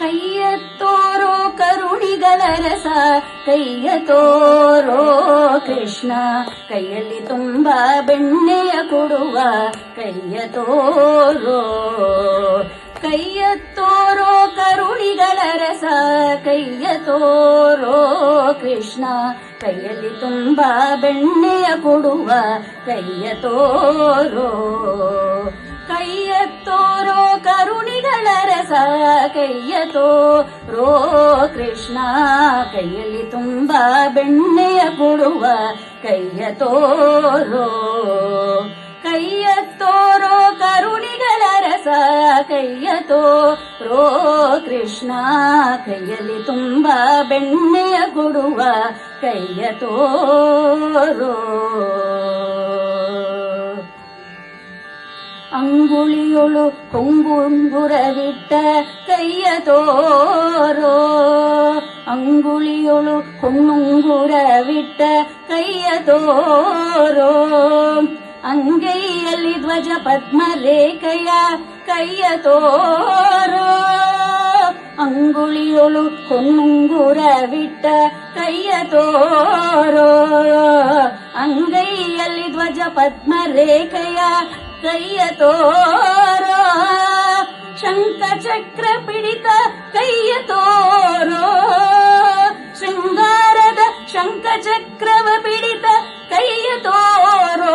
ಕೈಯ ತೋರೋ ಕರುಣಿಗಳ ರಸ, ಕೈಯ ತೋರೋ ಕೃಷ್ಣ, ಕೈಯಲ್ಲಿ ತುಂಬಾ ಬೆಣ್ಣೆಯ ಕೊಡುವ ಕೈಯ ತೋರೋ. ಕೈಯ ತೋರೋ ಕರುಣಿಗಳ ರಸ, ಕೈಯ ತೋರೋ ಕೃಷ್ಣ, ಕೈಯಲ್ಲಿ ತುಂಬಾ ಬೆಣ್ಣೆಯ ಕೊಡುವ ಕೈಯ ತೋರೋ. ಕೈಯ ತೋರೋ ಕರುಣಿಗಳ ರಸ, ಕೈಯ ತೋರೋ ಕೃಷ್ಣ, ಕೈಯಲ್ಲಿ ತುಂಬಾ ಬೆಣ್ಣೆಯ ಕೊಡುವ ಕೈಯ ತೋರೋ. ಕೈಯ ತೋರೋ ಕರುಣಿಗಳ ರಸ, ಕೈಯ ತೋರೋ ಕೃಷ್ಣ, ಕೈಯಲ್ಲಿ ತುಂಬಾ ಬೆಣ್ಣೆಯ ಕೊಡುವ ಕೈಯ ತೋರೋ. ಅಂಗುಳಿಯೊಳು ಕೊಂಗುಂಗುರವಿಟ್ಟ ಕೈಯ ತೋರೋ, ಅಂಗುಳಿಯೊಳು ಕೊಂಗುಂಗುರವಿಟ್ಟ ಕೈಯ ತೋರೋ. ಅಂಗೈಯಲ್ಲಿ ಧ್ವಜ ಪದ್ಮ ರೇಖೆಯ ಕೈಯ ತೋರೋ, ಅಂಗುಳಿಯೊಳು ಕೊಂಗುಂಗುರವಿಟ್ಟ ಕೈಯ ತೋರೋ. ಅಂಗೈಯಲ್ಲಿ ಧ್ವಜ ಪದ್ಮ ರೇಖೆಯ ಕೈಯ ತೋರೋ. ಶಂಖ ಚಕ್ರ ಪಿಡಿತ ಕೈಯ ತೋರೋ, ಶೃಂಗಾರದ ಶಂಖ ಚಕ್ರವ ಪಿಡಿತ ಕೈಯ ತೋರೋ.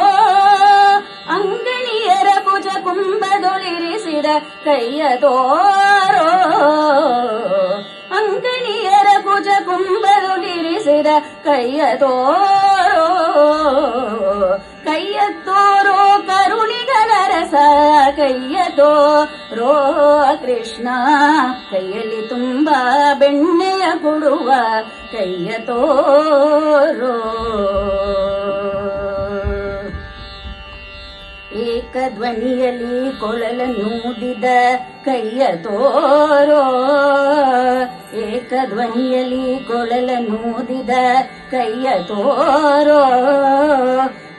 ಅಂಗಣಿಯರ ಭುಜ ಕುಂಭದೊಳಿರಿಸಿದ ಕೈಯ ತೋರೋ, ಅಂಗಣಿಯರ ಭುಜ ಕುಂಭದೊಳಿರಿಸಿದ ಕೈಯ ತೋರೋ. ಕೈಯ ತೋರೋ ಕರುಣಿಗಳ ರಸ, ಕೈಯ ತೋರೋ ಕೃಷ್ಣ, ಕೈಯಲ್ಲಿ ತುಂಬಾ ಬೆಣ್ಣೆಯ ಕೊಡುವ ಕೈಯ ತೋರೋ. ಏಕಧ್ವನಿಯಲ್ಲಿ ಕೊಳಲನ್ನೂದಿದ ಕೈಯ ತೋರೋ, ಏಕಧ್ವನಿಯಲ್ಲಿ ಕೊಳಲನ್ನೂದಿದ ಕೈಯ ತೋರೋ.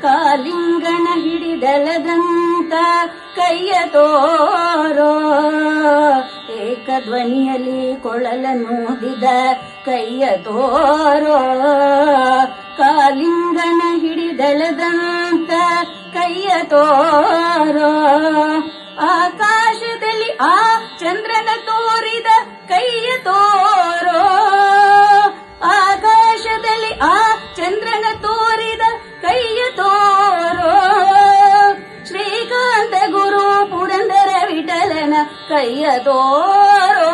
ಕಾಲಿಂಗನ ಹಿಡಿದಳದಂತ ಕೈಯ ತೋರೋ, ಏಕಧ್ವನಿಯಲ್ಲಿ ಕೊಳಲನ್ನೂದಿದ ಕೈಯ ತೋರೋ. ಕಾಲಿಂಗನ ಹಿಡಿದಳದಂತ ಕೈಯ ತೋರೋ. ಆಕಾಶದಲ್ಲಿ ಆ ಚಂದ್ರನ ತೋರಿದ ಕೈಯ ತೋರೋ, ಆಕಾಶದಲ್ಲಿ ಆ ಚಂದ್ರನ ತೋರಿದ ಕೈಯ ತೋರೋ. ಶ್ರೀಕಾಂತ ಗುರು ಪುರಂದರ ವಿಠಲನ ಕೈಯ ತೋರೋ,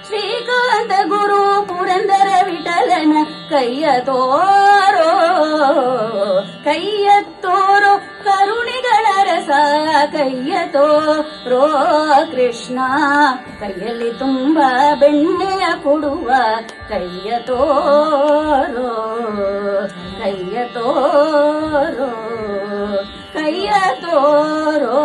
ಶ್ರೀಕಾಂತ ಗುರು ಪುರಂದರ ವಿಠಲನ ಕೈಯ ತೋರೋ. ಕೈಯ ತೋರೋ ಕರುಣಿಗಳ ರಸ, ಕೈಯ ತೋರೋ ಕೃಷ್ಣ, ಕೈಯಲ್ಲಿ ತುಂಬಾ ಬೆಣ್ಣೆಯ ಕೊಡುವ ಕೈಯ ತೋರೋ, ಕೈಯ ತೋರೋ, ಕೈಯ ತೋರೋ.